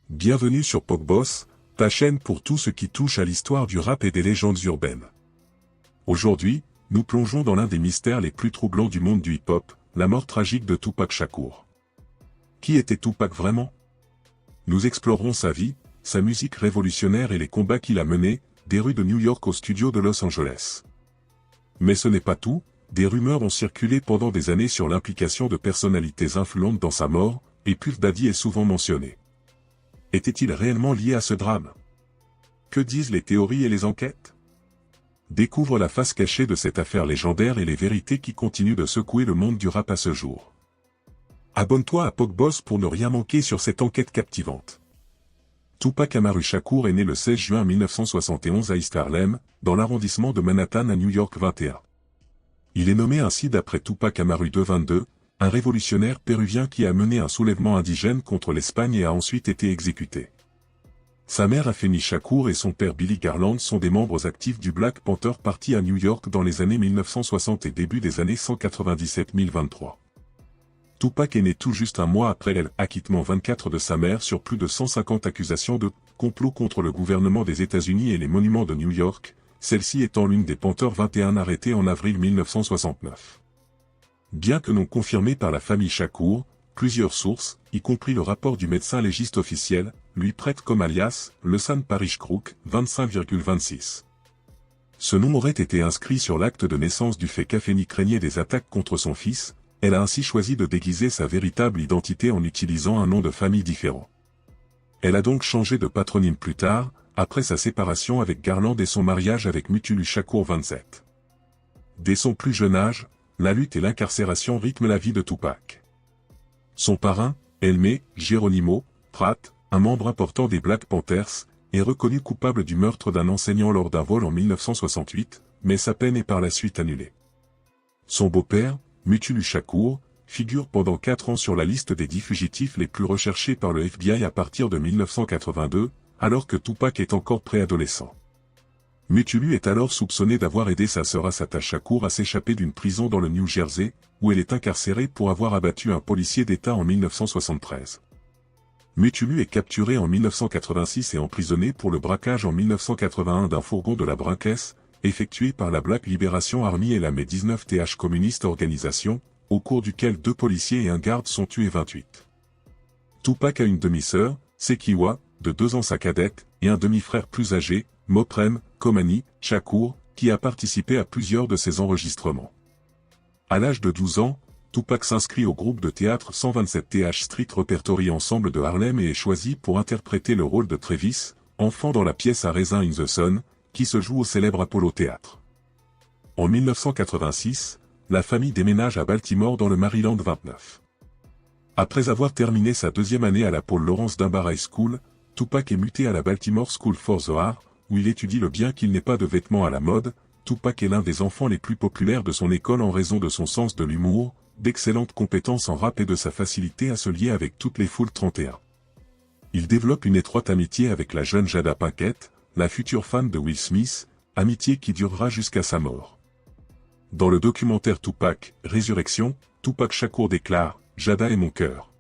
Bienvenue sur PocBoss, ta chaîne pour tout ce qui touche à l'histoire du rap et des légendes urbaines. Aujourd'hui, nous plongeons dans l'un des mystères les plus troublants du monde du hip-hop, la mort tragique de Tupac Shakur. Qui était Tupac vraiment? Nous explorerons sa vie, sa musique révolutionnaire et les combats qu'il a menés, des rues de New York aux studios de Los Angeles. Mais ce n'est pas tout, des rumeurs ont circulé pendant des années sur l'implication de personnalités influentes dans sa mort, et Puff Daddy est souvent mentionné. Était-il réellement lié à ce drame? Que disent les théories et les enquêtes? Découvre la face cachée de cette affaire légendaire et les vérités qui continuent de secouer le monde du rap à ce jour. Abonne-toi à PocBoss pour ne rien manquer sur cette enquête captivante. Tupac Amaru Shakur est né le 16 juin 1971 à East Harlem, dans l'arrondissement de Manhattan à New York 21. Il est nommé ainsi d'après Tupac Amaru II, un révolutionnaire péruvien qui a mené un soulèvement indigène contre l'Espagne et a ensuite été exécuté. Sa mère Afeni Shakur et son père Billy Garland sont des membres actifs du Black Panther Party à New York dans les années 1960 et début des années 197-1023. Tupac est né tout juste un mois après l'acquittement 24 de sa mère sur plus de 150 accusations de complot contre le gouvernement des États-Unis et les monuments de New York, celle-ci étant l'une des Panthers 21 arrêtées en avril 1969. Bien que non confirmé par la famille Shakur, plusieurs sources, y compris le rapport du médecin légiste officiel, lui prêtent comme alias, le San Parish Crook, 25,26. Ce nom aurait été inscrit sur l'acte de naissance du fait qu'Afeni craignait des attaques contre son fils, elle a ainsi choisi de déguiser sa véritable identité en utilisant un nom de famille différent. Elle a donc changé de patronyme plus tard, après sa séparation avec Garland et son mariage avec Mutulu Shakur 27. Dès son plus jeune âge, la lutte et l'incarcération rythment la vie de Tupac. Son parrain, Elmé Geronimo Pratt, un membre important des Black Panthers, est reconnu coupable du meurtre d'un enseignant lors d'un vol en 1968, mais sa peine est par la suite annulée. Son beau-père, Mutulu Shakur, figure pendant 4 ans sur la liste des 10 fugitifs les plus recherchés par le FBI à partir de 1982, alors que Tupac est encore préadolescent. Mutulu est alors soupçonné d'avoir aidé sa sœur Assata Shakur à s'échapper d'une prison dans le New Jersey, où elle est incarcérée pour avoir abattu un policier d'État en 1973. Mutulu est capturé en 1986 et emprisonné pour le braquage en 1981 d'un fourgon de la Brinkess, effectué par la Black Liberation Army et la Mai 19th Communist Organisation, au cours duquel 2 policiers et un garde sont tués 28. Tupac a une demi-sœur, Sekiwa, de 2 ans sa cadette, et un demi-frère plus âgé, Moprem Komani Shakur, qui a participé à plusieurs de ses enregistrements. À l'âge de 12 ans, Tupac s'inscrit au groupe de théâtre 127th Street Repertory Ensemble de Harlem et est choisi pour interpréter le rôle de Travis, enfant dans la pièce A Raisin in the Sun, qui se joue au célèbre Apollo Théâtre. En 1986, la famille déménage à Baltimore dans le Maryland 29. Après avoir terminé sa 2e année à la Paul Laurence Dunbar High School, Tupac est muté à la Baltimore School for the Arts, où il étudie le bien qu'il n'ait pas de vêtements à la mode. Tupac est l'un des enfants les plus populaires de son école en raison de son sens de l'humour, d'excellentes compétences en rap et de sa facilité à se lier avec toutes les foules 31. Il développe une étroite amitié avec la jeune Jada Pinkett, la future fan de Will Smith, amitié qui durera jusqu'à sa mort. Dans le documentaire Tupac, Résurrection, Tupac Shakur déclare « Jada est mon cœur.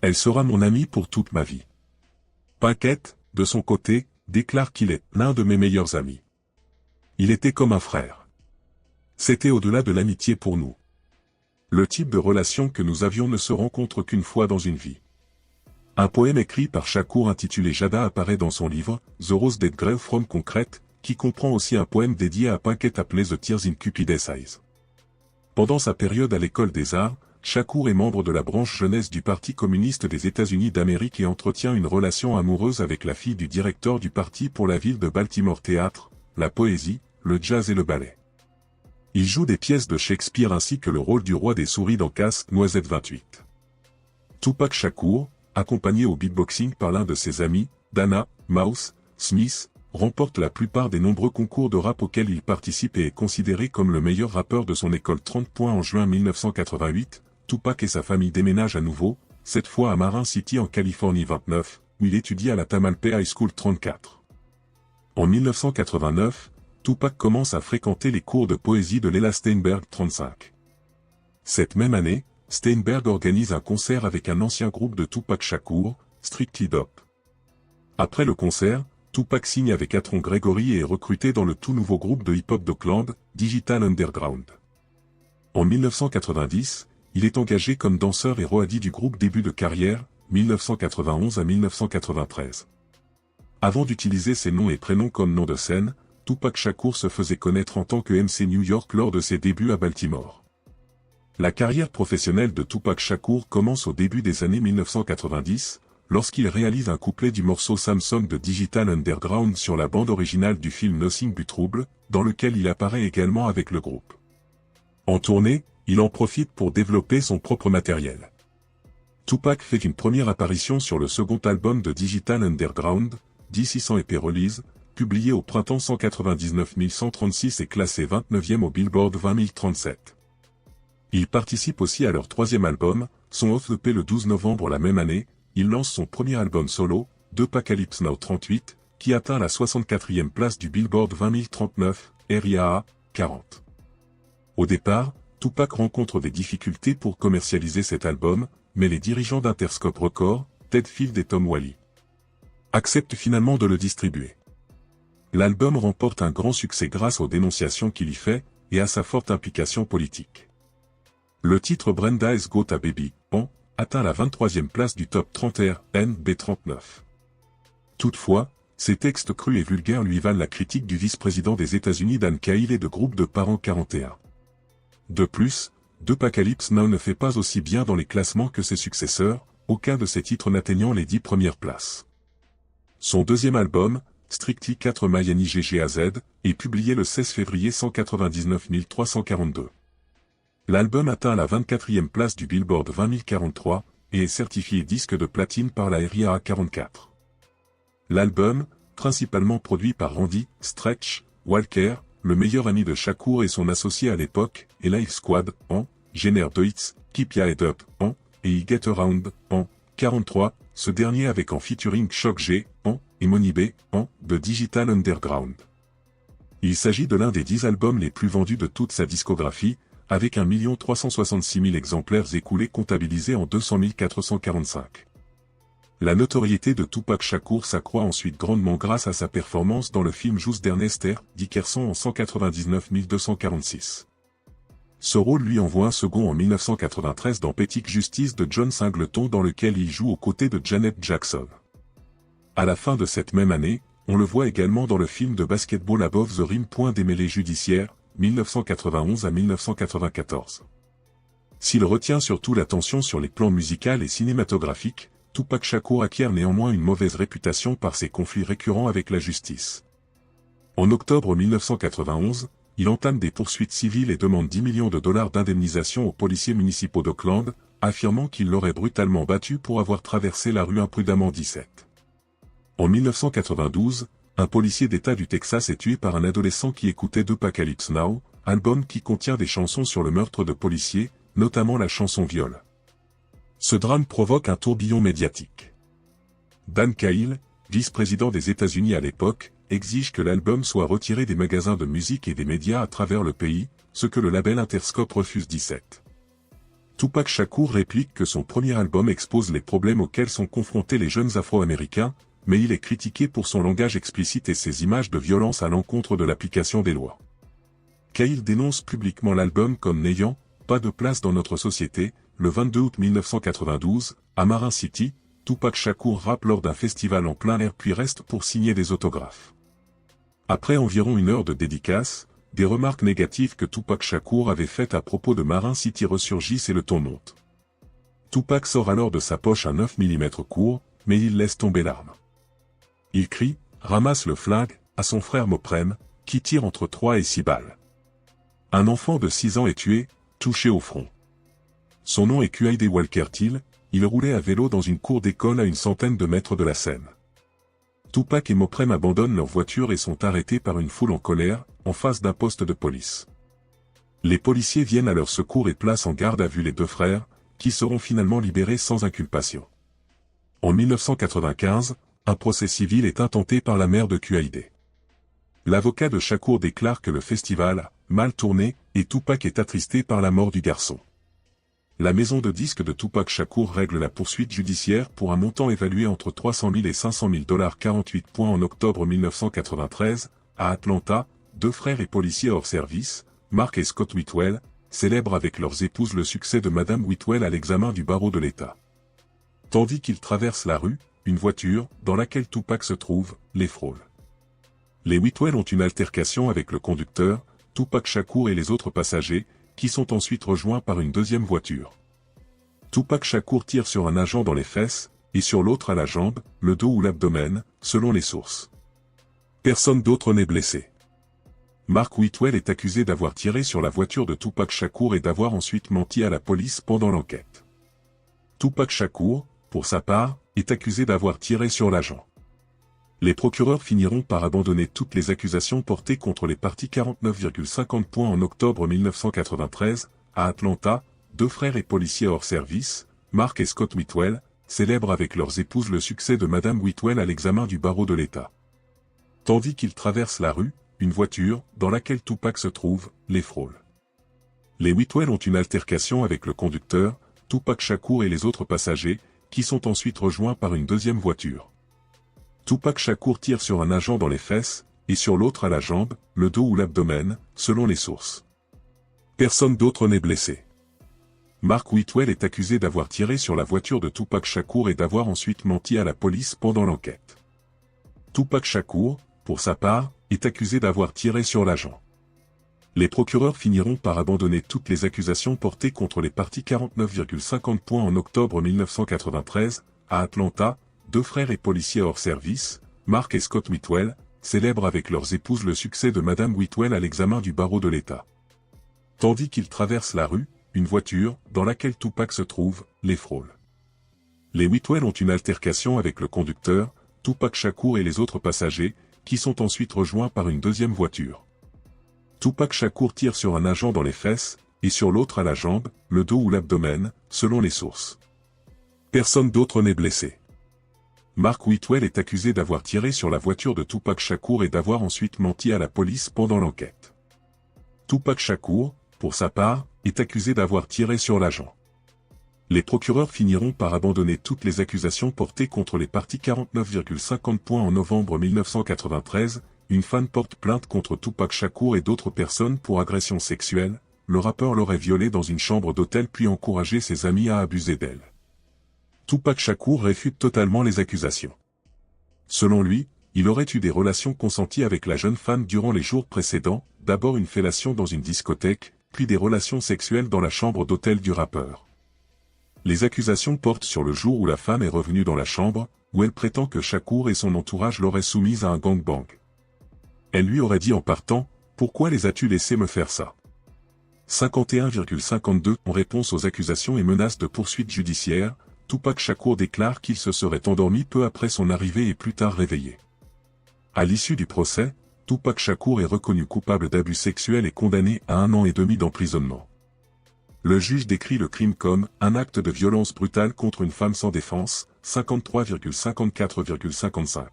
Elle sera mon amie pour toute ma vie. » Pinkett, de son côté, déclare qu'il est l'un de mes meilleurs amis. Il était comme un frère. C'était au-delà de l'amitié pour nous. Le type de relation que nous avions ne se rencontre qu'une fois dans une vie. Un poème écrit par Shakur intitulé Jada apparaît dans son livre, The Rose That Grew From Concrete, qui comprend aussi un poème dédié à Pinkett appelé The Tears in Cupid's Eyes. Pendant sa période à l'école des arts, Shakur est membre de la branche jeunesse du Parti communiste des États-Unis d'Amérique et entretient une relation amoureuse avec la fille du directeur du parti pour la ville de Baltimore Théâtre, la poésie, le jazz et le ballet. Il joue des pièces de Shakespeare ainsi que le rôle du roi des souris dans Casse-Noisette 28. Tupac Shakur, accompagné au beatboxing par l'un de ses amis, Dana Mouse Smith, remporte la plupart des nombreux concours de rap auxquels il participe et est considéré comme le meilleur rappeur de son école. 30 points en juin 1988, Tupac et sa famille déménagent à nouveau, cette fois à Marin City en Californie 29, où il étudie à la Tamalpais High School 34. En 1989, Tupac commence à fréquenter les cours de poésie de Lela Steinberg 35. Cette même année, Steinberg organise un concert avec un ancien groupe de Tupac Shakur, Strictly Dope. Après le concert, Tupac signe avec Atron Gregory et est recruté dans le tout nouveau groupe de hip-hop d'Oakland, Digital Underground. En 1990, il est engagé comme danseur et roadie du groupe début de carrière, 1991 à 1993. Avant d'utiliser ses noms et prénoms comme nom de scène, Tupac Shakur se faisait connaître en tant que MC New York lors de ses débuts à Baltimore. La carrière professionnelle de Tupac Shakur commence au début des années 1990, lorsqu'il réalise un couplet du morceau Samsung de Digital Underground sur la bande originale du film Nothing But Trouble, dans lequel il apparaît également avec le groupe. En tournée, il en profite pour développer son propre matériel. Tupac fait une première apparition sur le second album de Digital Underground, DC100 EP Release, publié au printemps 199 136 et classé 29e au Billboard 20 037. Il participe aussi à leur troisième album, son Off the P le 12 novembre la même année. Il lance son premier album solo, Apocalypse Now 38, qui atteint la 64e place du Billboard 20 039, RIAA, 40. Au départ, Tupac rencontre des difficultés pour commercialiser cet album, mais les dirigeants d'Interscope Records, Ted Field et Tom Whalley, acceptent finalement de le distribuer. L'album remporte un grand succès grâce aux dénonciations qu'il y fait, et à sa forte implication politique. Le titre Brenda's Got a Baby, atteint la 23e place du top 30 R&B 39. Toutefois, ses textes crus et vulgaires lui valent la critique du vice-président des États-Unis Dan Cahill et de Groupe de Parents 41. De plus, Apocalypse Now ne fait pas aussi bien dans les classements que ses successeurs, aucun de ses titres n'atteignant les 10 premières places. Son deuxième album, Strictly 4 Miami GGAZ, est publié le 16 février 199 342. L'album atteint la 24e place du Billboard 20 043, et est certifié disque de platine par la RIAA 44. L'album, principalement produit par Randy Stretch Walker, le meilleur ami de Shakur et son associé à l'époque, et Live Squad, génère 2 hits, Keep Ya Head Up, et I Get Around, 43, ce dernier avec en featuring Shock G, et Money B, de Digital Underground. Il s'agit de l'un des 10 albums les plus vendus de toute sa discographie, avec 1 366 000 exemplaires écoulés comptabilisés en 200 445. La notoriété de Tupac Shakur s'accroît ensuite grandement grâce à sa performance dans le film Just d'Ernest R. Dickerson en 199 246. Ce rôle lui envoie un second en 1993 dans Poetic Justice de John Singleton dans lequel il joue aux côtés de Janet Jackson. À la fin de cette même année, on le voit également dans le film de basketball Above the Rim. Démêlés judiciaires, 1991 à 1994. S'il retient surtout l'attention sur les plans musical et cinématographiques, Tupac Shakur acquiert néanmoins une mauvaise réputation par ses conflits récurrents avec la justice. En octobre 1991, il entame des poursuites civiles et demande 10 millions de dollars d'indemnisation aux policiers municipaux d'Oakland, affirmant qu'il l'aurait brutalement battu pour avoir traversé la rue imprudemment 17. En 1992, un policier d'État du Texas est tué par un adolescent qui écoutait Apocalypse Now, album qui contient des chansons sur le meurtre de policiers, notamment la chanson Viol. Ce drame provoque un tourbillon médiatique. Dan Cahill, vice-président des États-Unis à l'époque, exige que l'album soit retiré des magasins de musique et des médias à travers le pays, ce que le label Interscope refuse. 17. Tupac Shakur réplique que son premier album expose les problèmes auxquels sont confrontés les jeunes Afro-Américains, mais il est critiqué pour son langage explicite et ses images de violence à l'encontre de l'application des lois. Cahill dénonce publiquement l'album comme n'ayant pas de place dans notre société. Le 22 août 1992, à Marin City, Tupac Shakur rappe lors d'un festival en plein air puis reste pour signer des autographes. Après environ une heure de dédicace, des remarques négatives que Tupac Shakur avait faites à propos de Marin City ressurgissent et le ton monte. Tupac sort alors de sa poche un 9 mm court, mais il laisse tomber l'arme. Il crie, ramasse le flingue, à son frère Moprem, qui tire entre 3 et 6 balles. Un enfant de 6 ans est tué, touché au front. Son nom est Q.I.D. Walker Till, il roulait à vélo dans une cour d'école à une centaine de mètres de la scène. Tupac et Moprem abandonnent leur voiture et sont arrêtés par une foule en colère, en face d'un poste de police. Les policiers viennent à leur secours et placent en garde à vue les deux frères, qui seront finalement libérés sans inculpation. En 1995, un procès civil est intenté par la mère de Q.I.D. L'avocat de Shakur déclare que le festival a mal tourné et Tupac est attristé par la mort du garçon. la maison de disques de Tupac Shakur règle la poursuite judiciaire pour un montant évalué entre 300 000 et 500 000 $. 48 points en octobre 1993, à Atlanta, deux frères et policiers hors service, Mark et Scott Whitwell, célèbrent avec leurs épouses le succès de Madame Whitwell à l'examen du barreau de l'État. Tandis qu'ils traversent la rue, une voiture, dans laquelle Tupac se trouve, les frôle. Les Whitwell ont une altercation avec le conducteur, Tupac Shakur et les autres passagers, qui sont ensuite rejoints par une deuxième voiture. Tupac Shakur tire sur un agent dans les fesses, et sur l'autre à la jambe, le dos ou l'abdomen, selon les sources. Personne d'autre n'est blessé. Mark Whitwell est accusé d'avoir tiré sur la voiture de Tupac Shakur et d'avoir ensuite menti à la police pendant l'enquête. Tupac Shakur, pour sa part, est accusé d'avoir tiré sur l'agent. Les procureurs finiront par abandonner toutes les accusations portées contre les parties. 49,50 points en octobre 1993, à Atlanta, deux frères et policiers hors service, Mark et Scott Whitwell, célèbrent avec leurs épouses le succès de Madame Whitwell à l'examen du barreau de l'État. Tandis qu'ils traversent la rue, une voiture, dans laquelle Tupac se trouve, les frôle. Les Whitwell ont une altercation avec le conducteur, Tupac Shakur et les autres passagers, qui sont ensuite rejoints par une deuxième voiture. Tupac Shakur tire sur un agent dans les fesses, et sur l'autre à la jambe, le dos ou l'abdomen, selon les sources. Personne d'autre n'est blessé. Mark Whitwell est accusé d'avoir tiré sur la voiture de Tupac Shakur et d'avoir ensuite menti à la police pendant l'enquête. Tupac Shakur, pour sa part, est accusé d'avoir tiré sur l'agent. Les procureurs finiront par abandonner toutes les accusations portées contre les parties. 49,50 points en octobre 1993, à Atlanta, deux frères et policiers hors service, Mark et Scott Whitwell, célèbrent avec leurs épouses le succès de Madame Whitwell à l'examen du barreau de l'État. Tandis qu'ils traversent la rue, une voiture, dans laquelle Tupac se trouve, les frôle. Les Whitwell ont une altercation avec le conducteur, Tupac Shakur et les autres passagers, qui sont ensuite rejoints par une deuxième voiture. Tupac Shakur tire sur un agent dans les fesses, et sur l'autre à la jambe, le dos ou l'abdomen, selon les sources. Personne d'autre n'est blessé. Mark Whitwell est accusé d'avoir tiré sur la voiture de Tupac Shakur et d'avoir ensuite menti à la police pendant l'enquête. Tupac Shakur, pour sa part, est accusé d'avoir tiré sur l'agent. Les procureurs finiront par abandonner toutes les accusations portées contre les parties. 49,50 points en novembre 1993, une fan porte plainte contre Tupac Shakur et d'autres personnes pour agression sexuelle, le rappeur l'aurait violée dans une chambre d'hôtel puis encouragé ses amis à abuser d'elle. Tupac Shakur réfute totalement les accusations. Selon lui, il aurait eu des relations consenties avec la jeune femme durant les jours précédents, d'abord une fellation dans une discothèque, puis des relations sexuelles dans la chambre d'hôtel du rappeur. Les accusations portent sur le jour où la femme est revenue dans la chambre, où elle prétend que Shakur et son entourage l'auraient soumise à un gangbang. Elle lui aurait dit en partant, « Pourquoi les as-tu laissés me faire ça ?» 51,52 en réponse aux accusations et menaces de poursuites judiciaires, Tupac Shakur déclare qu'il se serait endormi peu après son arrivée et plus tard réveillé. À l'issue du procès, Tupac Shakur est reconnu coupable d'abus sexuels et condamné à 1 an et demi d'emprisonnement. Le juge décrit le crime comme « un acte de violence brutale contre une femme sans défense » 53,54,55.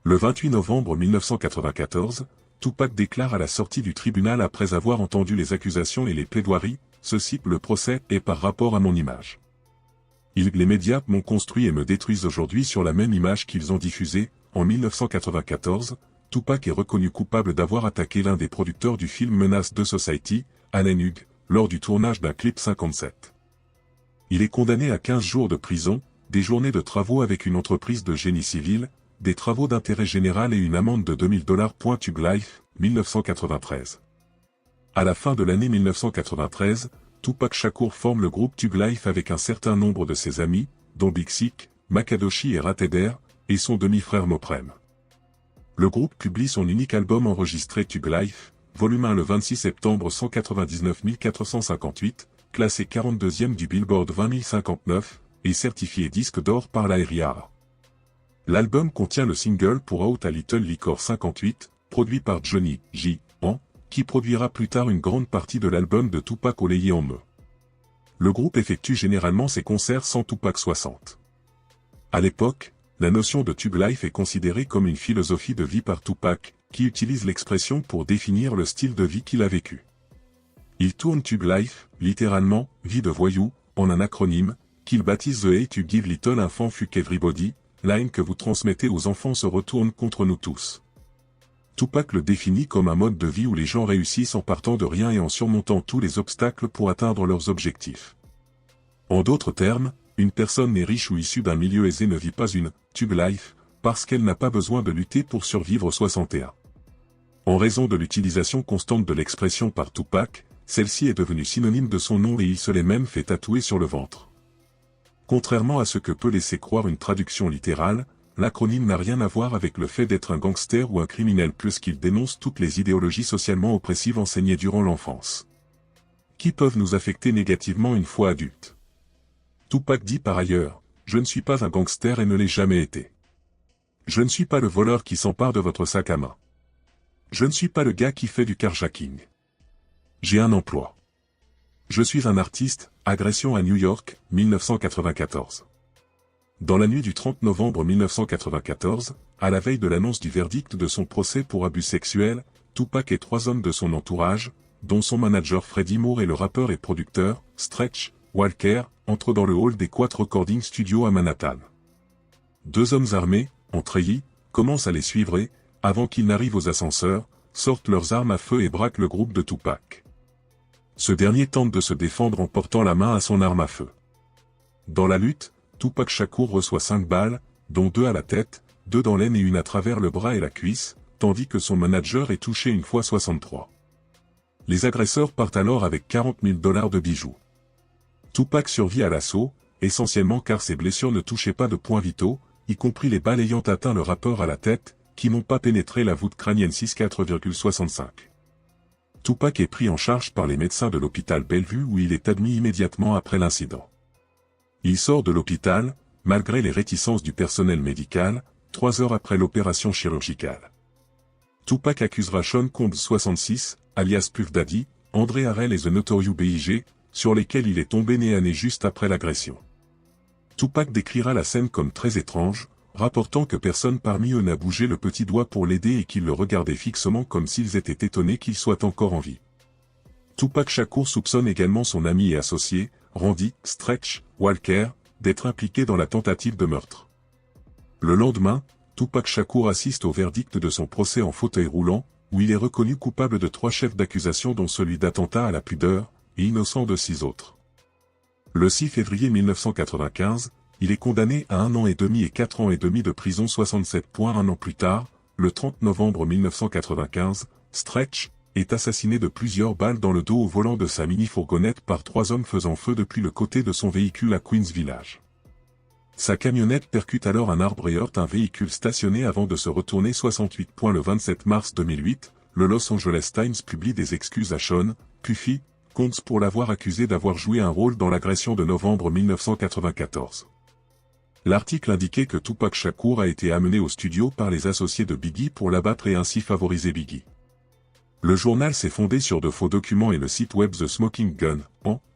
Le 28 novembre 1994, Tupac déclare à la sortie du tribunal après avoir entendu les accusations et les plaidoiries, « Ceci, le procès, est par rapport à mon image. Les médias m'ont construit et me détruisent aujourd'hui sur la même image qu'ils ont diffusée. » En 1994, Tupac est reconnu coupable d'avoir attaqué l'un des producteurs du film Menace de Society, Allen Hughes, lors du tournage d'un clip 57. Il est condamné à 15 jours de prison, des journées de travaux avec une entreprise de génie civil, des travaux d'intérêt général et une amende de $2000. Tug Life, 1993. À la fin de l'année 1993, Tupac Shakur forme le groupe Tug Life avec un certain nombre de ses amis, dont Big Sick, Makadoshi et Rateder, et son demi-frère Mopreme. Le groupe publie son unique album enregistré Tug Life, volume 1 le 26 septembre 199 458, classé 42e du Billboard 20 059, et certifié disque d'or par la RIAA. L'album contient le single Pour Out a Little Liquor 58, produit par Johnny J. An, qui produira plus tard une grande partie de l'album de Tupac Olayé en me. Le groupe effectue généralement ses concerts sans Tupac 60. À l'époque, la notion de Tug Life est considérée comme une philosophie de vie par Tupac, qui utilise l'expression pour définir le style de vie qu'il a vécu. Il tourne Thug Life, littéralement, vie de voyou, en un acronyme, qu'il baptise The Hate You Give Little Enfant Fuck Everybody, la haine que vous transmettez aux enfants se retourne contre nous tous. Tupac le définit comme un mode de vie où les gens réussissent en partant de rien et en surmontant tous les obstacles pour atteindre leurs objectifs. En d'autres termes, une personne née riche ou issue d'un milieu aisé ne vit pas une « Thug Life » parce qu'elle n'a pas besoin de lutter pour survivre 61. En raison de l'utilisation constante de l'expression par Tupac, celle-ci est devenue synonyme de son nom et il se l'est même fait tatouer sur le ventre. Contrairement à ce que peut laisser croire une traduction littérale, l'acronyme n'a rien à voir avec le fait d'être un gangster ou un criminel puisqu'il dénonce toutes les idéologies socialement oppressives enseignées durant l'enfance, qui peuvent nous affecter négativement une fois adultes. Tupac dit par ailleurs, « Je ne suis pas un gangster et ne l'ai jamais été. Je ne suis pas le voleur qui s'empare de votre sac à main. Je ne suis pas le gars qui fait du carjacking. J'ai un emploi. Je suis un artiste, agression à New York, 1994. » Dans la nuit du 30 novembre 1994, à la veille de l'annonce du verdict de son procès pour abus sexuels, Tupac et 3 hommes de son entourage, dont son manager Freddie Moore et le rappeur et producteur, Stretch, Walker, entrent dans le hall des Quat Recording Studios à Manhattan. 2 hommes armés, en treillis, commencent à les suivre et, avant qu'ils n'arrivent aux ascenseurs, sortent leurs armes à feu et braquent le groupe de Tupac. Ce dernier tente de se défendre en portant la main à son arme à feu. Dans la lutte, Tupac Shakur reçoit 5 balles, dont 2 à la tête, 2 dans l'aine et une à travers le bras et la cuisse, tandis que son manager est touché une fois 63. Les agresseurs partent alors avec $40 000 de bijoux. Tupac survit à l'assaut, essentiellement car ses blessures ne touchaient pas de points vitaux, y compris les balles ayant atteint le rappeur à la tête, qui n'ont pas pénétré la voûte crânienne 6,4,65. Tupac est pris en charge par les médecins de l'hôpital Bellevue où il est admis immédiatement après l'incident. Il sort de l'hôpital, malgré les réticences du personnel médical, 3 heures après l'opération chirurgicale. Tupac accusera Sean Combs 66, alias Puff Daddy, André Harrell et The Notorious B.I.G., sur lesquels il est tombé nez à nez juste après l'agression. Tupac décrira la scène comme très étrange, rapportant que personne parmi eux n'a bougé le petit doigt pour l'aider et qu'ils le regardaient fixement comme s'ils étaient étonnés qu'il soit encore en vie. Tupac Shakur soupçonne également son ami et associé, Randy « Stretch » Walker, d'être impliqué dans la tentative de meurtre. Le lendemain, Tupac Shakur assiste au verdict de son procès en fauteuil roulant, où il est reconnu coupable de 3 chefs d'accusation dont celui d'attentat à la pudeur, et innocent de 6 autres. Le 6 février 1995, il est condamné à 1 an et demi et 4 ans et demi de prison 67. Un an plus tard, le 30 novembre 1995, Stretch est assassiné de plusieurs balles dans le dos au volant de sa mini-fourgonnette par 3 hommes faisant feu depuis le côté de son véhicule à Queens Village. Sa camionnette percute alors un arbre et heurte un véhicule stationné avant de se retourner 68. Le 27 mars 2008, le Los Angeles Times publie des excuses à Sean Puffy Combs pour l'avoir accusé d'avoir joué un rôle dans l'agression de novembre 1994. L'article indiquait que Tupac Shakur a été amené au studio par les associés de Biggie pour l'abattre et ainsi favoriser Biggie. Le journal s'est fondé sur de faux documents et le site web The Smoking Gun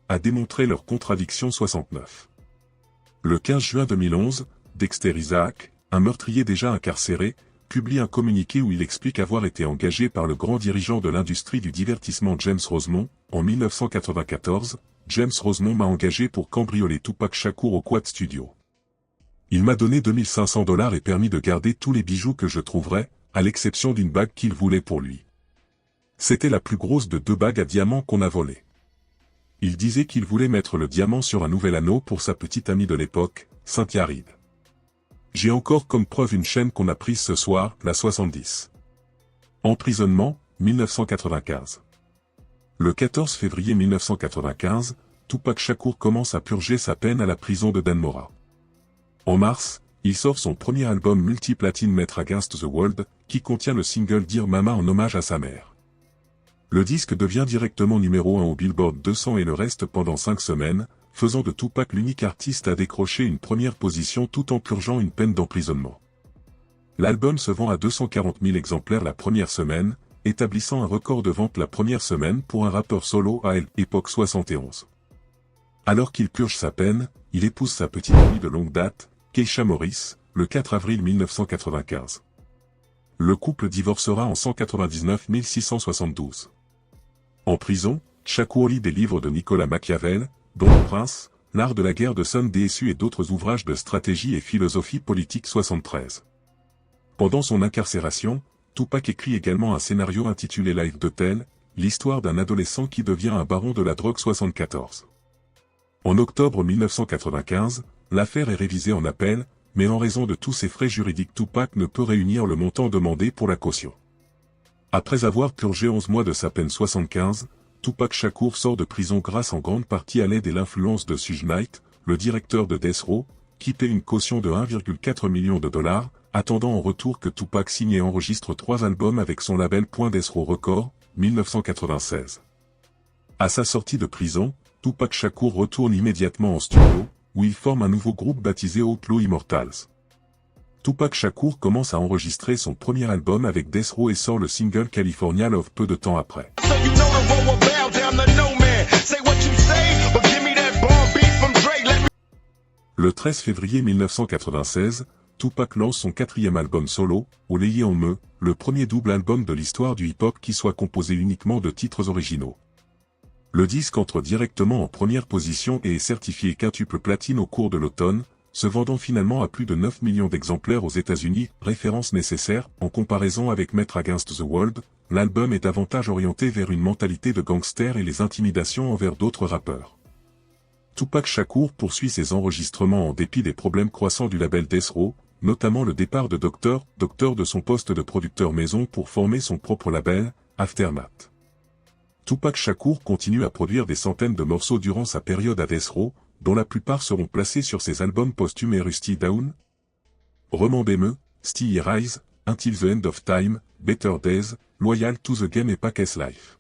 a démontré leur contradiction 69. Le 15 juin 2011, Dexter Isaac, un meurtrier déjà incarcéré, publie un communiqué où il explique avoir été engagé par le grand dirigeant de l'industrie du divertissement James Rosemont. En 1994, James Rosemont m'a engagé pour cambrioler Tupac Shakur au Quad Studio. Il m'a donné $2500 et permis de garder tous les bijoux que je trouverais, à l'exception d'une bague qu'il voulait pour lui. C'était la plus grosse de 2 bagues à diamants qu'on a volées. Il disait qu'il voulait mettre le diamant sur un nouvel anneau pour sa petite amie de l'époque, Cynthia Reed. J'ai encore comme preuve une chaîne qu'on a prise ce soir, la 70. Emprisonnement, 1995. Le 14 février 1995, Tupac Shakur commence à purger sa peine à la prison de Dannemora. En mars, il sort son premier album multiplatine Metre Against the World, qui contient le single Dear Mama en hommage à sa mère. Le disque devient directement numéro 1 au Billboard 200 et le reste pendant 5 semaines, faisant de Tupac l'unique artiste à décrocher une première position tout en purgeant une peine d'emprisonnement. L'album se vend à 240 000 exemplaires la première semaine, établissant un record de vente la première semaine pour un rappeur solo à l'époque 71. Alors qu'il purge sa peine, il épouse sa petite amie de longue date, Keisha Morris, le 4 avril 1995. Le couple divorcera en 199 672. En prison, Shakur lit des livres de Nicolas Machiavel, dont Le Prince, L'art de la guerre de Sun Tzu et d'autres ouvrages de stratégie et philosophie politique 73. Pendant son incarcération, Tupac écrit également un scénario intitulé Life de Tell, l'histoire d'un adolescent qui devient un baron de la drogue 74. En octobre 1995, l'affaire est révisée en appel, mais en raison de tous ses frais juridiques Tupac ne peut réunir le montant demandé pour la caution. Après avoir purgé 11 mois de sa peine 75, Tupac Shakur sort de prison grâce en grande partie à l'aide et l'influence de Suge Knight, le directeur de Death Row, qui paie une caution de 1,4 million de dollars, attendant en retour que Tupac signe et enregistre 3 albums avec son label Death Row Records, 1996. À sa sortie de prison, Tupac Shakur retourne immédiatement en studio, où il forme un nouveau groupe baptisé Outlaw Immortals. Tupac Shakur commence à enregistrer son premier album avec Death Row et sort le single California Love peu de temps après. Le 13 février 1996, Tupac lance son 4e album solo, Oleye on Me, le premier double album de l'histoire du hip-hop qui soit composé uniquement de titres originaux. Le disque entre directement en première position et est certifié quintuple platine au cours de l'automne, se vendant finalement à plus de 9 millions d'exemplaires aux États-Unis, référence nécessaire, en comparaison avec Metre Against the World, l'album est davantage orienté vers une mentalité de gangster et les intimidations envers d'autres rappeurs. Tupac Shakur poursuit ses enregistrements en dépit des problèmes croissants du label Death Row, notamment le départ de Dr. de son poste de producteur maison pour former son propre label, Aftermath. Tupac Shakur continue à produire des centaines de morceaux durant sa période à Death Row, dont la plupart seront placés sur ses albums posthumes et Rusty Down, Remember Me, Still Rise, Until the End of Time, Better Days, Loyal to the Game et Pack's Life.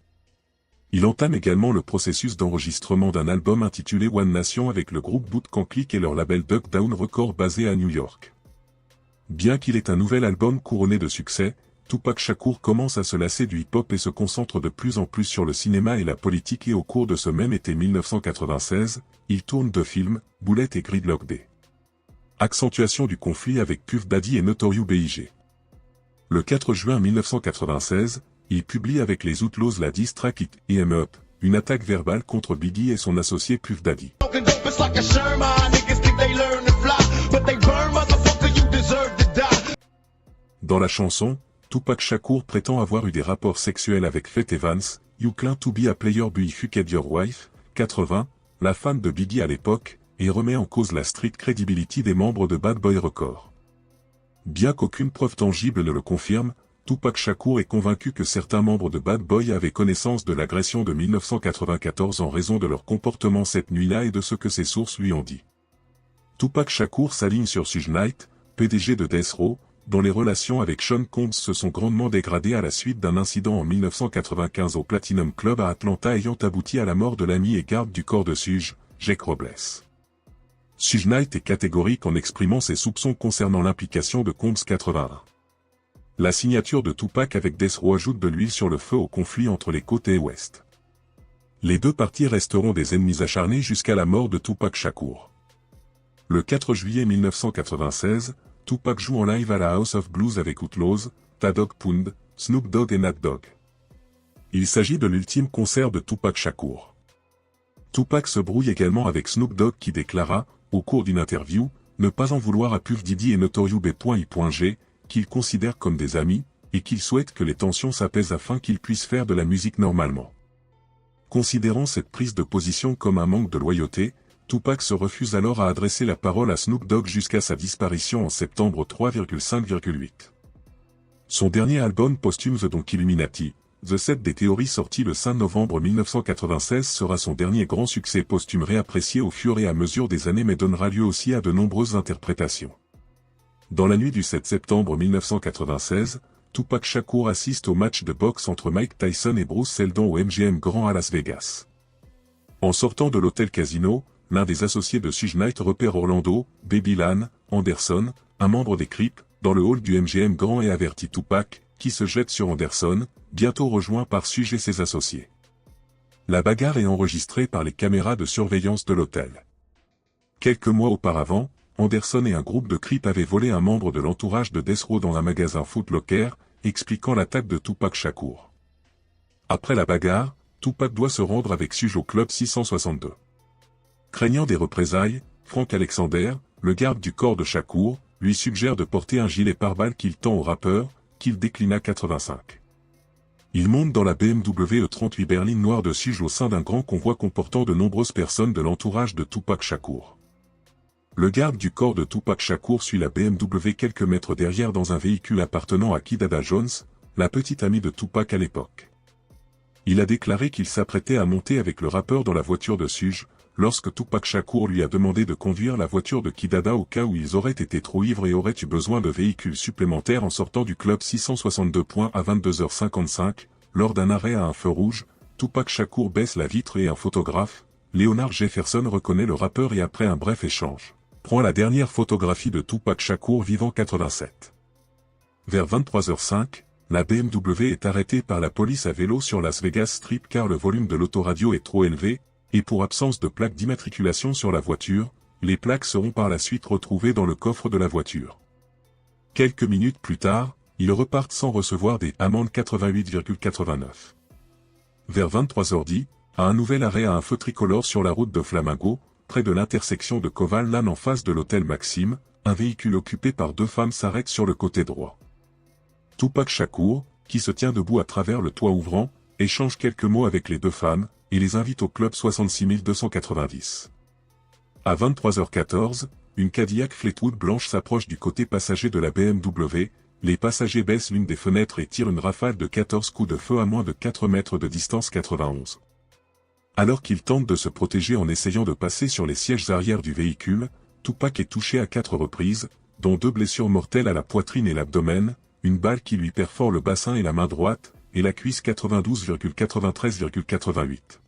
Il entame également le processus d'enregistrement d'un album intitulé One Nation avec le groupe Bootcamp Clik et leur label Duck Down Records basé à New York. Bien qu'il ait un nouvel album couronné de succès, Tupac Shakur commence à se lasser du hip-hop et se concentre de plus en plus sur le cinéma et la politique et au cours de ce même été 1996, il tourne 2 films, Bullet et Gridlock Day. Accentuation du conflit avec Puff Daddy et Notorious B.I.G. Le 4 juin 1996, il publie avec les Outlaws la diss track It Em Up, une attaque verbale contre Biggie et son associé Puff Daddy. Dans la chanson, Tupac Shakur prétend avoir eu des rapports sexuels avec Faith Evans, You Claim to be a player but fucked your wife, 80, la femme de Biggie à l'époque, et remet en cause la street credibility des membres de Bad Boy Records. Bien qu'aucune preuve tangible ne le confirme, Tupac Shakur est convaincu que certains membres de Bad Boy avaient connaissance de l'agression de 1994 en raison de leur comportement cette nuit-là et de ce que ses sources lui ont dit. Tupac Shakur s'aligne sur Suge Knight, PDG de Death Row, dont les relations avec Sean Combs se sont grandement dégradées à la suite d'un incident en 1995 au Platinum Club à Atlanta ayant abouti à la mort de l'ami et garde du corps de Suge, Jake Robles. Suge Knight est catégorique en exprimant ses soupçons concernant l'implication de Combs 81. La signature de Tupac avec Death Row ajoute de l'huile sur le feu au conflit entre les côtes et ouest. Les deux parties resteront des ennemis acharnés jusqu'à la mort de Tupac Shakur. Le 4 juillet 1996, Tupac joue en live à la House of Blues avec Outlaws, T.Dog Pound, Snoop Dogg et Nat Dogg. Il s'agit de l'ultime concert de Tupac Shakur. Tupac se brouille également avec Snoop Dogg qui déclara, au cours d'une interview, ne pas en vouloir à Puff Daddy et Notorious B.I.G., qu'il considère comme des amis, et qu'il souhaite que les tensions s'apaisent afin qu'ils puissent faire de la musique normalement. Considérant cette prise de position comme un manque de loyauté, Tupac se refuse alors à adresser la parole à Snoop Dogg jusqu'à sa disparition en septembre 3,5,8. Son dernier album posthume The Donk Illuminati, The Set des théories sorti le 5 novembre 1996 sera son dernier grand succès posthume réapprécié au fur et à mesure des années mais donnera lieu aussi à de nombreuses interprétations. Dans la nuit du 7 septembre 1996, Tupac Shakur assiste au match de boxe entre Mike Tyson et Bruce Seldon au MGM Grand à Las Vegas. En sortant de l'hôtel Casino, l'un des associés de Suge Knight repère Orlando, Baby Lan, Anderson, un membre des Crips, dans le hall du MGM Grand et avertit Tupac, qui se jette sur Anderson, bientôt rejoint par Suge et ses associés. La bagarre est enregistrée par les caméras de surveillance de l'hôtel. Quelques mois auparavant, Anderson et un groupe de Crips avaient volé un membre de l'entourage de Death Row dans un magasin Foot Locker, expliquant l'attaque de Tupac Shakur. Après la bagarre, Tupac doit se rendre avec Suge au club 662. Craignant des représailles, Frank Alexander, le garde du corps de Shakur, lui suggère de porter un gilet pare-balles qu'il tend au rappeur, qu'il déclina 85. Il monte dans la BMW E38 berline noire de Suge au sein d'un grand convoi comportant de nombreuses personnes de l'entourage de Tupac Shakur. Le garde du corps de Tupac Shakur suit la BMW quelques mètres derrière dans un véhicule appartenant à Kidada Jones, la petite amie de Tupac à l'époque. Il a déclaré qu'il s'apprêtait à monter avec le rappeur dans la voiture de Suge, lorsque Tupac Shakur lui a demandé de conduire la voiture de Kidada au cas où ils auraient été trop ivres et auraient eu besoin de véhicules supplémentaires en sortant du club 662. À 22h55, lors d'un arrêt à un feu rouge, Tupac Shakur baisse la vitre et un photographe, Leonard Jefferson, reconnaît le rappeur et après un bref échange, prend la dernière photographie de Tupac Shakur vivant 87. Vers 23h05, la BMW est arrêtée par la police à vélo sur Las Vegas Strip car le volume de l'autoradio est trop élevé, et pour absence de plaque d'immatriculation sur la voiture, les plaques seront par la suite retrouvées dans le coffre de la voiture. Quelques minutes plus tard, ils repartent sans recevoir des amendes 88,89. Vers 23h10, à un nouvel arrêt à un feu tricolore sur la route de Flamingo, près de l'intersection de Koval-Lan en face de l'hôtel Maxime, un véhicule occupé par deux femmes s'arrête sur le côté droit. Tupac Shakur, qui se tient debout à travers le toit ouvrant, échange quelques mots avec les deux femmes, et les invite au club 66290. À 23h14, une Cadillac Fleetwood blanche s'approche du côté passager de la BMW, les passagers baissent l'une des fenêtres et tirent une rafale de 14 coups de feu à moins de 4 mètres de distance 91. Alors qu'ils tentent de se protéger en essayant de passer sur les sièges arrière du véhicule, Tupac est touché à 4 reprises, dont 2 blessures mortelles à la poitrine et l'abdomen, une balle qui lui perfore le bassin et la main droite, et la cuisse 92,93,88.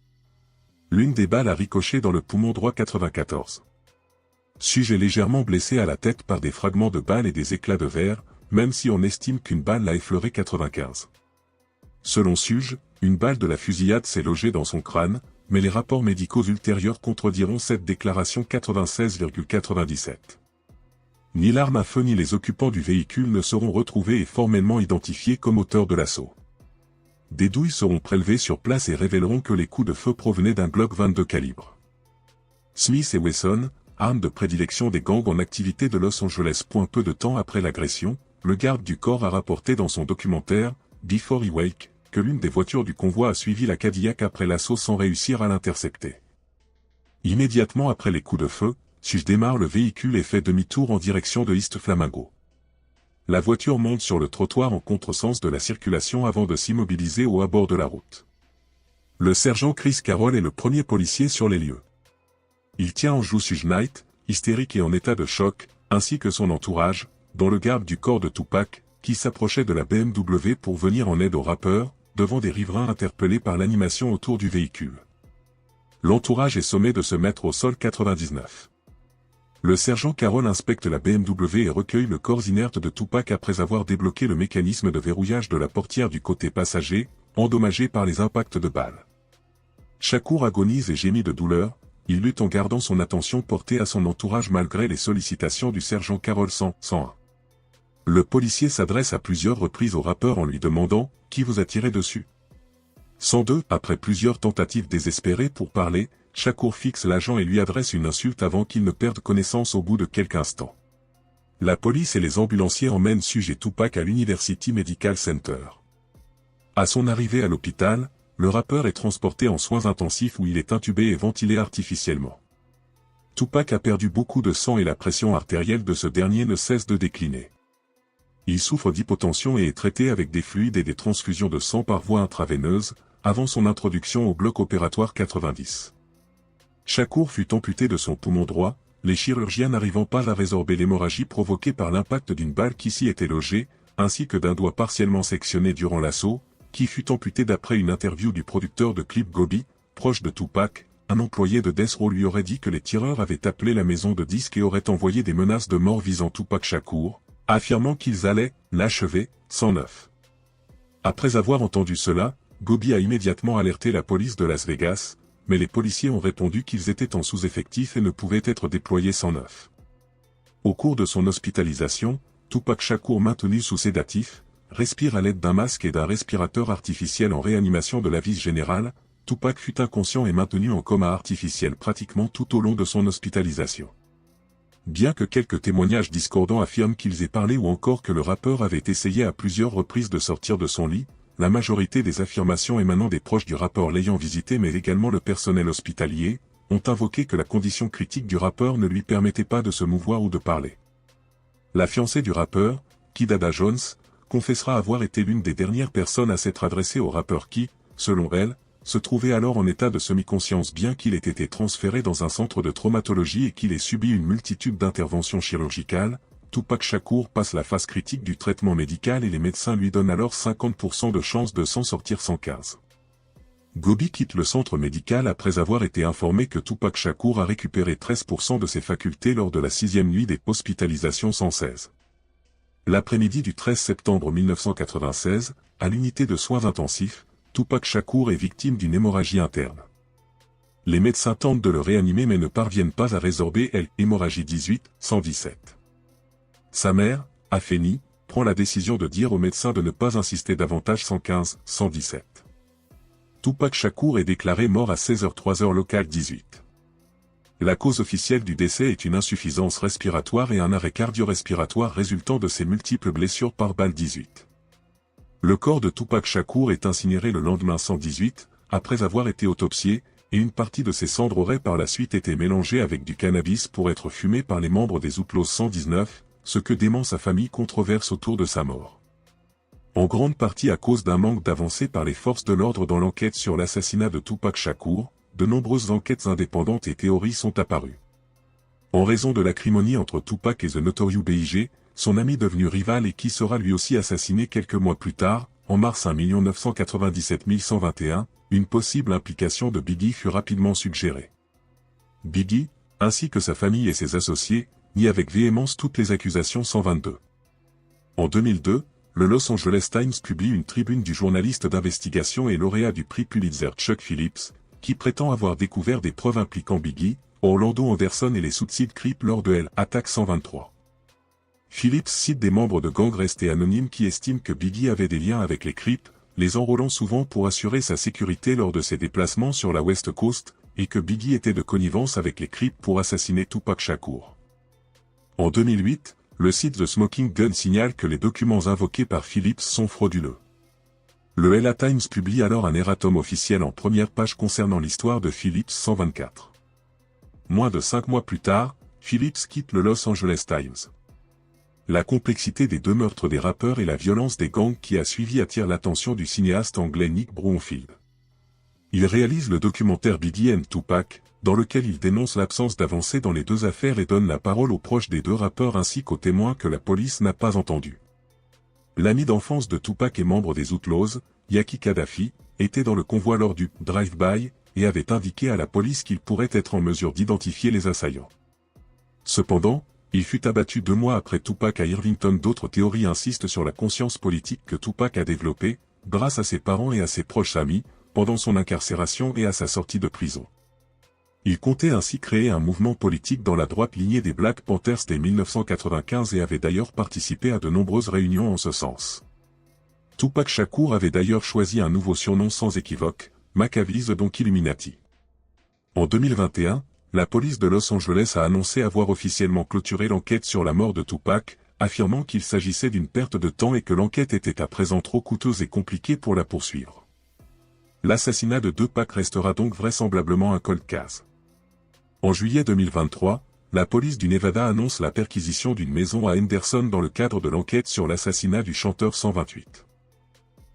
L'une des balles a ricoché dans le poumon droit 94. Suge est légèrement blessé à la tête par des fragments de balles et des éclats de verre, même si on estime qu'une balle l'a effleuré 95. Selon Suge, une balle de la fusillade s'est logée dans son crâne, mais les rapports médicaux ultérieurs contrediront cette déclaration 96,97. Ni l'arme à feu ni les occupants du véhicule ne seront retrouvés et formellement identifiés comme auteurs de l'assaut. Des douilles seront prélevées sur place et révéleront que les coups de feu provenaient d'un Glock 22 calibre. Smith & Wesson, arme de prédilection des gangs en activité de Los Angeles. Peu de temps après l'agression, le garde du corps a rapporté dans son documentaire, Before He Wake, que l'une des voitures du convoi a suivi la Cadillac après l'assaut sans réussir à l'intercepter. Immédiatement après les coups de feu, Suge démarre le véhicule et fait demi-tour en direction de East Flamingo. La voiture monte sur le trottoir en contresens de la circulation avant de s'immobiliser au bord de la route. Le sergent Chris Carroll est le premier policier sur les lieux. Il tient en joue Suge Knight, hystérique et en état de choc, ainsi que son entourage, dont le garde du corps de Tupac, qui s'approchait de la BMW pour venir en aide au rappeur, devant des riverains interpellés par l'animation autour du véhicule. L'entourage est sommé de se mettre au sol 99. Le sergent Carroll inspecte la BMW et recueille le corps inerte de Tupac après avoir débloqué le mécanisme de verrouillage de la portière du côté passager, endommagé par les impacts de balles. Shakur agonise et gémit de douleur, il lutte en gardant son attention portée à son entourage malgré les sollicitations du sergent Carroll 101. Le policier s'adresse à plusieurs reprises au rappeur en lui demandant « Qui vous a tiré dessus ?» 102. Après plusieurs tentatives désespérées pour parler, Shakur fixe l'agent et lui adresse une insulte avant qu'il ne perde connaissance au bout de quelques instants. La police et les ambulanciers emmènent Suge et Tupac à l'University Medical Center. À son arrivée à l'hôpital, le rappeur est transporté en soins intensifs où il est intubé et ventilé artificiellement. Tupac a perdu beaucoup de sang et la pression artérielle de ce dernier ne cesse de décliner. Il souffre d'hypotension et est traité avec des fluides et des transfusions de sang par voie intraveineuse, avant son introduction au bloc opératoire 90. Shakur fut amputé de son poumon droit, les chirurgiens n'arrivant pas à résorber l'hémorragie provoquée par l'impact d'une balle qui s'y était logée, ainsi que d'un doigt partiellement sectionné durant l'assaut, qui fut amputé d'après une interview du producteur de clip Gobi, proche de Tupac. Un employé de Death Row lui aurait dit que les tireurs avaient appelé la maison de disques et auraient envoyé des menaces de mort visant Tupac Shakur, affirmant qu'ils allaient l'achever. 109. Après avoir entendu cela, Gobi a immédiatement alerté la police de Las Vegas, mais les policiers ont répondu qu'ils étaient en sous-effectif et ne pouvaient être déployés 109. Au cours de son hospitalisation, Tupac Shakur, maintenu sous sédatif, respire à l'aide d'un masque et d'un respirateur artificiel en réanimation de l'avis général. Tupac fut inconscient et maintenu en coma artificiel pratiquement tout au long de son hospitalisation. Bien que quelques témoignages discordants affirment qu'ils aient parlé ou encore que le rappeur avait essayé à plusieurs reprises de sortir de son lit, la majorité des affirmations émanant des proches du rappeur l'ayant visité mais également le personnel hospitalier, ont invoqué que la condition critique du rappeur ne lui permettait pas de se mouvoir ou de parler. La fiancée du rappeur, Kidada Jones, confessera avoir été l'une des dernières personnes à s'être adressée au rappeur qui, selon elle, se trouvait alors en état de semi-conscience bien qu'il ait été transféré dans un centre de traumatologie et qu'il ait subi une multitude d'interventions chirurgicales. Tupac Shakur passe la phase critique du traitement médical et les médecins lui donnent alors 50% de chance de s'en sortir sans 15. Gobi quitte le centre médical après avoir été informé que Tupac Shakur a récupéré 13% de ses facultés lors de la 6e nuit des hospitalisations sans cesse. L'après-midi du 13 septembre 1996, à l'unité de soins intensifs, Tupac Shakur est victime d'une hémorragie interne. Les médecins tentent de le réanimer mais ne parviennent pas à résorber l'hémorragie 18-117. Sa mère, Afeni, prend la décision de dire aux médecins de ne pas insister davantage 115-117. Tupac Shakur est déclaré mort à 16h03 locale 18. La cause officielle du décès est une insuffisance respiratoire et un arrêt cardio-respiratoire résultant de ses multiples blessures par balle 18. Le corps de Tupac Shakur est incinéré le lendemain 118, après avoir été autopsié, et une partie de ses cendres aurait par la suite été mélangée avec du cannabis pour être fumée par les membres des Outlaws 119, ce que dément sa famille controverse autour de sa mort. En grande partie à cause d'un manque d'avancée par les forces de l'ordre dans l'enquête sur l'assassinat de Tupac Shakur, de nombreuses enquêtes indépendantes et théories sont apparues. En raison de l'acrimonie entre Tupac et The Notorious B.I.G., son ami devenu rival et qui sera lui aussi assassiné quelques mois plus tard, en mars 1 997 121, une possible implication de Biggie fut rapidement suggérée. Biggie, ainsi que sa famille et ses associés, nie avec véhémence toutes les accusations 122. En 2002, le Los Angeles Times publie une tribune du journaliste d'investigation et lauréat du prix Pulitzer Chuck Phillips, qui prétend avoir découvert des preuves impliquant Biggie, Orlando Anderson et les Southside Crips lors de l'Attaque 123. Phillips cite des membres de gangs restés anonymes qui estiment que Biggie avait des liens avec les Crips, les enrôlant souvent pour assurer sa sécurité lors de ses déplacements sur la West Coast, et que Biggie était de connivence avec les Crips pour assassiner Tupac Shakur. En 2008, le site The Smoking Gun signale que les documents invoqués par Phillips sont frauduleux. Le LA Times publie alors un erratum officiel en première page concernant l'histoire de Phillips 124. Moins de 5 mois plus tard, Phillips quitte le Los Angeles Times. La complexité des deux meurtres des rappeurs et la violence des gangs qui a suivi attirent l'attention du cinéaste anglais Nick Broomfield. Il réalise le documentaire Biggie and Tupac, dans lequel il dénonce l'absence d'avancée dans les deux affaires et donne la parole aux proches des deux rappeurs ainsi qu'aux témoins que la police n'a pas entendus. L'ami d'enfance de Tupac et membre des Outlaws, Yaki Kadhafi, était dans le convoi lors du « drive-by » et avait indiqué à la police qu'il pourrait être en mesure d'identifier les assaillants. Cependant, il fut abattu 2 mois après Tupac à Irvington. D'autres théories insistent sur la conscience politique que Tupac a développée, grâce à ses parents et à ses proches amis, pendant son incarcération et à sa sortie de prison. Il comptait ainsi créer un mouvement politique dans la droite lignée des Black Panthers dès 1995 et avait d'ailleurs participé à de nombreuses réunions en ce sens. Tupac Shakur avait d'ailleurs choisi un nouveau surnom sans équivoque, Maccabees donc Illuminati. En 2021, la police de Los Angeles a annoncé avoir officiellement clôturé l'enquête sur la mort de Tupac, affirmant qu'il s'agissait d'une perte de temps et que l'enquête était à présent trop coûteuse et compliquée pour la poursuivre. L'assassinat de Tupac restera donc vraisemblablement un cold case. En juillet 2023, la police du Nevada annonce la perquisition d'une maison à Henderson dans le cadre de l'enquête sur l'assassinat du chanteur 128.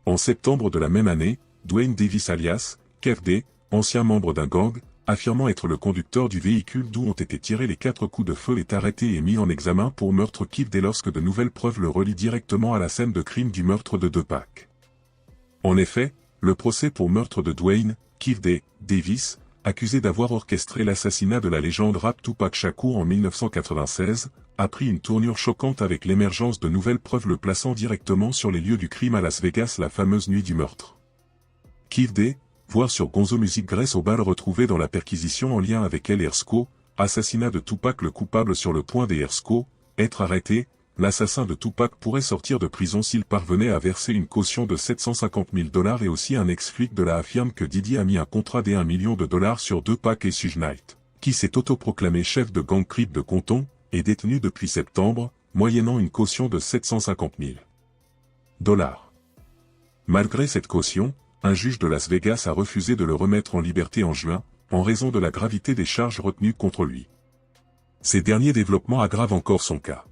En septembre de la même année, Dwayne Davis alias Kev D, ancien membre d'un gang, affirmant être le conducteur du véhicule d'où ont été tirés les 4 coups de feu est arrêté et mis en examen pour meurtre Kev D lorsque de nouvelles preuves le relient directement à la scène de crime du meurtre de Tupac. En effet, le procès pour meurtre de Dwayne, Kev D, Davis, accusé d'avoir orchestré l'assassinat de la légende rap Tupac Shakur en 1996, a pris une tournure choquante avec l'émergence de nouvelles preuves le plaçant directement sur les lieux du crime à Las Vegas la fameuse nuit du meurtre. Kev D, voir sur Gonzo Music graisse aux balles retrouvées dans la perquisition en lien avec El Hersco, assassinat de Tupac le coupable sur le point des Hersco, être arrêté, l'assassin de Tupac pourrait sortir de prison s'il parvenait à verser une caution de 750 000 $ et aussi un ex-flic de la affirme que Diddy a mis un contrat d'$1 million sur Tupac et Suge Knight, qui s'est autoproclamé chef de gang Crip de Compton, est détenu depuis septembre, moyennant une caution de 750 000 $. Malgré cette caution, un juge de Las Vegas a refusé de le remettre en liberté en juin, en raison de la gravité des charges retenues contre lui. Ces derniers développements aggravent encore son cas.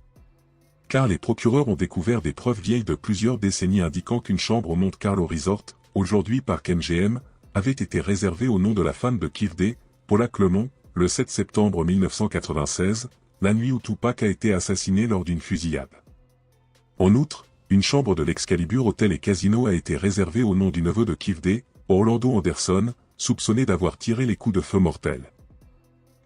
Car les procureurs ont découvert des preuves vieilles de plusieurs décennies indiquant qu'une chambre au Monte Carlo Resort, aujourd'hui Park MGM, avait été réservée au nom de la femme de Kid D, Paula Clemons, le 7 septembre 1996, la nuit où Tupac a été assassiné lors d'une fusillade. En outre, une chambre de l'Excalibur Hotel et Casino a été réservée au nom du neveu de Kid D, Orlando Anderson, soupçonné d'avoir tiré les coups de feu mortels.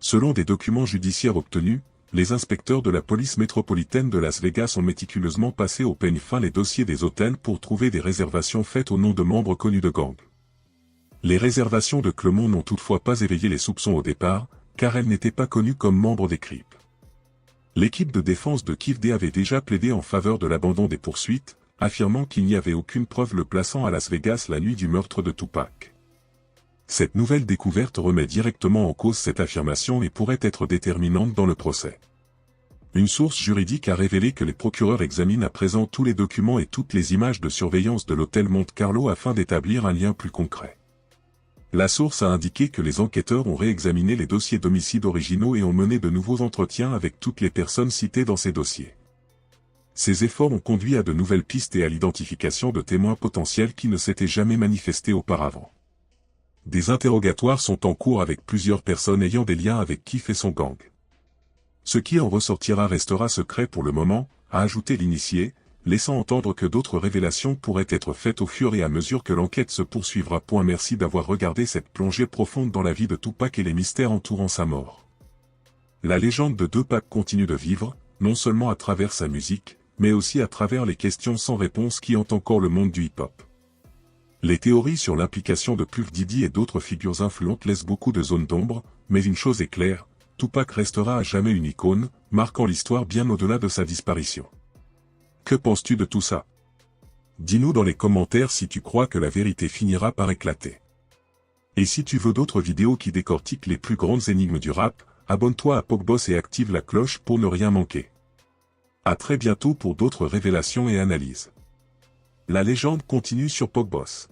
Selon des documents judiciaires obtenus, les inspecteurs de la police métropolitaine de Las Vegas ont méticuleusement passé au peigne fin les dossiers des hôtels pour trouver des réservations faites au nom de membres connus de gangs. Les réservations de Clemons n'ont toutefois pas éveillé les soupçons au départ, car elles n'étaient pas connues comme membres des Crips. L'équipe de défense de Kid D avait déjà plaidé en faveur de l'abandon des poursuites, affirmant qu'il n'y avait aucune preuve le plaçant à Las Vegas la nuit du meurtre de Tupac. Cette nouvelle découverte remet directement en cause cette affirmation et pourrait être déterminante dans le procès. Une source juridique a révélé que les procureurs examinent à présent tous les documents et toutes les images de surveillance de l'hôtel Monte Carlo afin d'établir un lien plus concret. La source a indiqué que les enquêteurs ont réexaminé les dossiers d'homicide originaux et ont mené de nouveaux entretiens avec toutes les personnes citées dans ces dossiers. Ces efforts ont conduit à de nouvelles pistes et à l'identification de témoins potentiels qui ne s'étaient jamais manifestés auparavant. Des interrogatoires sont en cours avec plusieurs personnes ayant des liens avec Keef et son gang. Ce qui en ressortira restera secret pour le moment, a ajouté l'initié, laissant entendre que d'autres révélations pourraient être faites au fur et à mesure que l'enquête se poursuivra. Merci d'avoir regardé cette plongée profonde dans la vie de Tupac et les mystères entourant sa mort. La légende de Tupac continue de vivre, non seulement à travers sa musique, mais aussi à travers les questions sans réponse qui hantent encore le monde du hip-hop. Les théories sur l'implication de Puff Diddy et d'autres figures influentes laissent beaucoup de zones d'ombre, mais une chose est claire, Tupac restera à jamais une icône, marquant l'histoire bien au-delà de sa disparition. Que penses-tu de tout ça? Dis-nous dans les commentaires si tu crois que la vérité finira par éclater. Et si tu veux d'autres vidéos qui décortiquent les plus grandes énigmes du rap, abonne-toi à PocBoss et active la cloche pour ne rien manquer. À très bientôt pour d'autres révélations et analyses. La légende continue sur PocBoss.